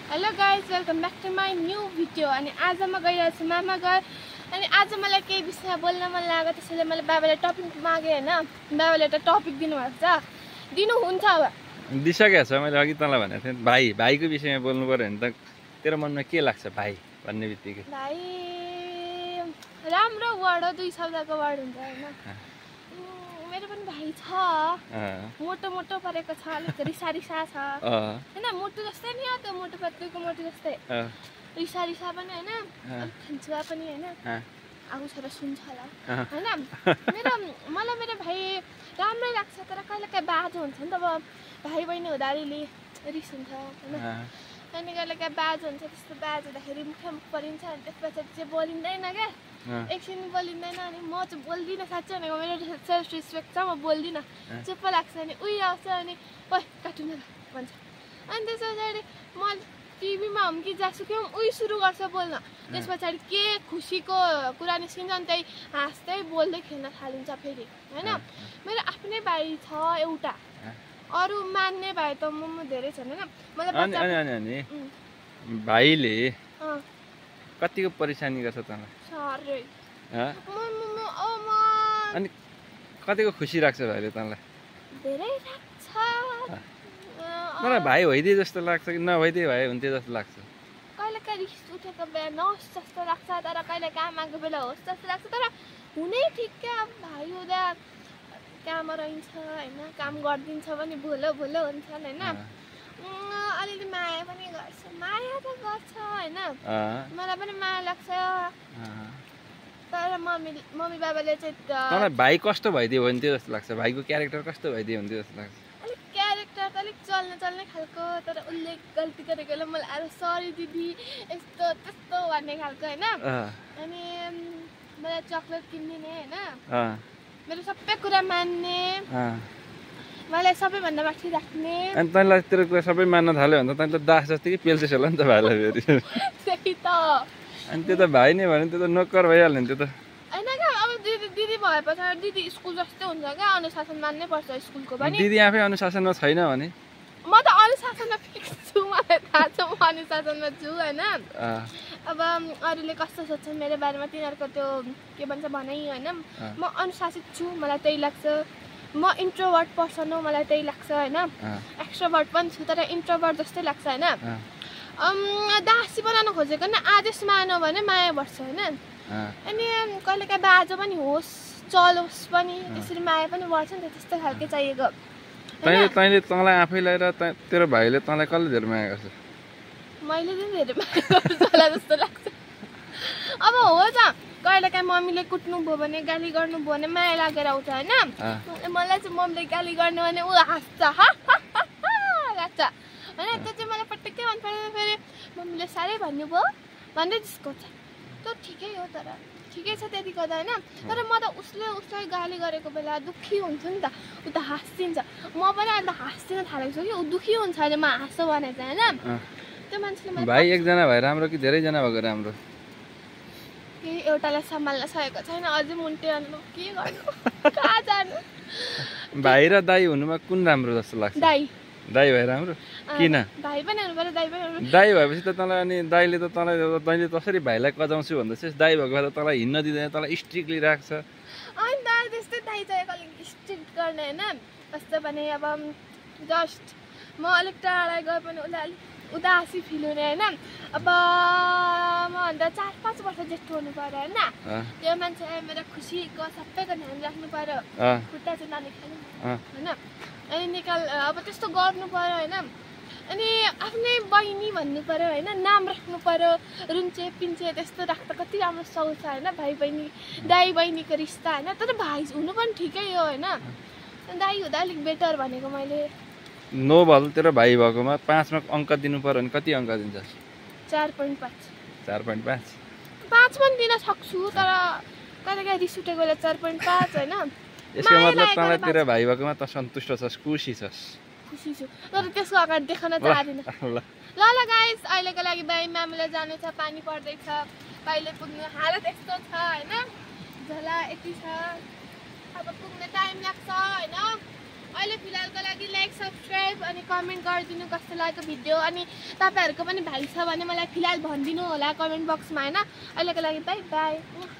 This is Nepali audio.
Hello guys welcome back to my new video. अनि आज म गइरहेको छु मामा घर। अनि आज मलाई केही विषय बोल्न मन लाग्यो, त्यसैले मैले बाबाले टपिक मागेँ होइन। बाबाले एउटा टपिक दिनुभएको छ, दिनुहुन्छ अब दिइसकेको छ। मैले अघि तँलाई भनेको थिएँ भाइको विषयमा बोल्नु पर्यो भने त तेरो मनमा के लाग्छ भाइ भन्ने बित्तिकै? भाइ राम्रो वर्ड हो, 2 शब्दको वर्ड हुन्छ होइन। मेरो पनि भाइ छ, मोटो मोटो परेको छ, अलिक रिसा रिसा छ होइन। मोटो जस्तै नि हो त्यो, मोटो पत्रीको मोटो जस्तै रिसा रिसा पनि होइन, अलिक खन्चुवा पनि होइन। आउँछ र सुन्छ होला होइन। मलाई मेरो भाइ राम्रै लाग्छ, तर कहिले काहीँ बाजो हुन्छ नि त। अब भाइ बहिनी हुँदा अलिअलि रिस हुन्छ होइन। अनि कहिले काहीँ बाजो हुन्छ, त्यस्तो बाजो हुँदाखेरि मुखमा मुख परिन्छ। अनि त्यस पछाडि चाहिँ बोलिँदैन क्या, एकछिन बोलिँदैन। अनि म चाहिँ बोल्दिनँ, साँच्चै भनेको मेरो सेल्फ रेस्पेक्ट छ, म बोल्दिनँ, चुप्प लाग्छ। अनि उयो आउँछ अनि ओइ काटु न भन्छ। अनि त्यस पछाडि म टिभीमा हुँ कि जहाँसुकै उही सुरु गर्छ बोल्न। त्यस पछाडि के खुसीको कुरा निस्किन्छ अनि त्यही हाँस्दै बोल्दै खेल्न थालिन्छ फेरि होइन। मेरो आफ्नै भाइ छ एउटा, अरू मान्ने भाइ त म धेरै छन् होइन। अनि भाइले कतिको परेशानी गर्छ तँलाई? साह्रै। अनि कतिको खुसी राख्छ भाइले तँलाई? धेरै राख्छ। मलाई भाइ होइदिए जस्तो लाग्छ कि नभइदिए भाइ हुन्थ्यो जस्तो लाग्छ? कहिले काहीँ रिस उठेको बेला नहोस् जस्तो लाग्छ, तर कहिले काम आएको बेला होस् जस्तो लाग्छ। तर हुनै ठिक क्या, भाइ हुँदा काम रहन्छ होइन, काम गरिदिन्छ भने भोलो भोलो हुन्छन् होइन। अलिअलि माया पनि गर्छ, माया त गर्छ होइन। मलाई पनि माया लाग्छ, तर मम्मी बाबाले चाहिँ तँलाई भाइ कस्तो भइदियो हुन्थ्यो जस्तो लाग्छ? भाइको क्यारेक्टर कस्तो भइदियो हुन्थ्यो जस्तो लाग्छ? अलिक क्यारेक्टर त अलिक चल्ने खालको, तर उसले गल्ती गरेकोले मलाई अरे सरी दिदी यस्तो त्यस्तो भन्ने खालको होइन। अनि मलाई चक्लेट किनिदिने होइन, मेरो सबै कुरा मान्ने, मलाई सबैभन्दा माथि राख्ने। अनि तँलाई तेरो कुरा सबै मान्न थाल्यो भने त तैँले त दास जस्तो कि पेल्छेस होला नि त भाइलाई फेरि। त्यही त। अनि त्यो त भाइ नै भन्यो, त्यो त नोकर भइहाल्यो नि त्यो त होइन क्या। अब दिदी भए पछाडि दिदी स्कुल जस्तै हुन्छ क्या, अनुशासन मान्नै पर्छ स्कुलको पनि। दिदी आफै अनुशासनमा छैन भने म त अनुशासनमा फिक्स छु, मलाई थाहा छ म अनुशासनमा छु होइन। अब अरूले कस्तो सोच्छन् मेरो बारेमा तिनीहरूको त्यो के भन्छ भनाइ होइन। म अनुशासित छु, मलाई त्यही लाग्छ। म इन्ट्रोभर्ट पर्सन हो, मलाई त्यही लाग्छ होइन। एक्स्ट्रोभर्ट पनि छु, तर इन्ट्रोभर्ट जस्तै लाग्छ होइन। दासी बनाउन खोजेको नि आदेश मान्यो भने माया बढ्छ होइन। अनि कहिले काहीँ बाजो पनि होस् चलोस् पनि, त्यसरी माया पनि बढ्छ नि त, त्यस्तो खालके चाहिएको। तैँले तँलाई आफैलाई र तेरो भाइले तँलाई कसले धेरै माया गर्छ? मैले चाहिँ धेरै माया गर्छु होला जस्तो लाग्छ। अब हो त, कहिले काहीँ मम्मीले कुट्नु भयो भने, गाली गर्नु भयो भने माया लागेर आउँछ होइन। मलाई चाहिँ मम्मीले गाली गर्नु भने ऊ हाँस्छ लाग्छ होइन। त्यो चाहिँ मलाई पटक्कै मन पर्दैन। फेरि मम्मीले साह्रै भन्नुभयो भन्दै जिस्काउँछ, त्यो ठिकै हो, तर ठिकै छ त्यति गर्दा होइन। तर म त उसलाई गाली गरेको बेला दुःखी हुन्छु नि त, ऊ त हाँसिदिन्छ। म पनि अहिले हाँस्दिन थालेको छु कि ऊ दुःखी हुन्छ अहिले म हाँस्छु भने चाहिँ होइन। त्यो मान्छेले भाइ एकजना भए राम्रो कि धेरैजना भएको राम्रो? केही एउटालाई सम्हाल्न सकेको छैन, अझै मुन्टे अन्नु के गर्नु, कहाँ जानु? भाइ र दाइ हुनुमा कुन राम्रो जस्तो लाग्छ? दाइ भए राम्रो? किन? भाइ पनि हुनु पर्यो, दाइ पनि हुनु। दाइ भएपछि त तँलाई अनि तैँले कसरी भाइलाई कजाउँछु भन्दैछस्? दाइ भएको भए त तँलाई हिँड्न दिँदैन, तँलाई स्ट्रिक्टली राख्छ। अनि दाइ त्यस्तै दाइ चाहिएको, अलिक स्ट्रिक्ट गर्ने होइन। कस्तो भने अब जस्ट म अलिक टाढा गए पनि उसलाई अलिक उदासी फिल हुने होइन। अब मभन्दा 4-5 वर्ष जेठो हुनु पर्यो होइन। त्यो मान्छे मेरो खुसीको सबैको ध्यान राख्नु पर्यो, खुट्टा चाहिँ ननिकाल्नु होइन। अनि अब त्यस्तो गर्नु पर्यो होइन। अनि आफ्नै बहिनी भन्नु पर्यो होइन, नाम राख्नु पर्यो, रुन्चे पिन्चे त्यस्तो राख्दा कति राम्रो सुहाउँछ होइन। भाइ बहिनी दाइ बहिनीको रिस्ता होइन। तर भाइ हुनु पनि ठिकै हो होइन, दाइ हुँदा अलिक बेटर भनेको मैले। नोभल तेरो भाइ भएकोमा 5 मा अङ्क दिनु पर्यो भने कति अङ्क दिन्छस्? 4.5। 4.5? 5 पनि दिन सक्छु, तर कहिले काहीँ रिस उठेको बेला 4.5 होइन। यसको मतलब तँलाई तेरो भाइ भएकोमा त सन्तुष्ट छस्, खुसी छस्? खुसी छु, तर त्यसको अगाडि देखाउन चाहदिनँ। ल गाइस, अहिलेको लागि भाइ मामुलाई जानु छ, पानी पर्दैछ, भाइले पुग्ने हालत यस्तो छ होइन। झोला यति छ, अब पुग्ने टाइम लाग्छ होइन। अहिले फिलहालको लागि लाइक सब्सक्राइब अनि कमेन्ट गरिदिनु कस्तो लाग्यो भिडियो अनि तपाईँहरूको पनि भाइ छ भने मलाई फिलहाल भनिदिनु होला कमेन्ट बक्समा हैन अहिलेको लागि बाइ बाइ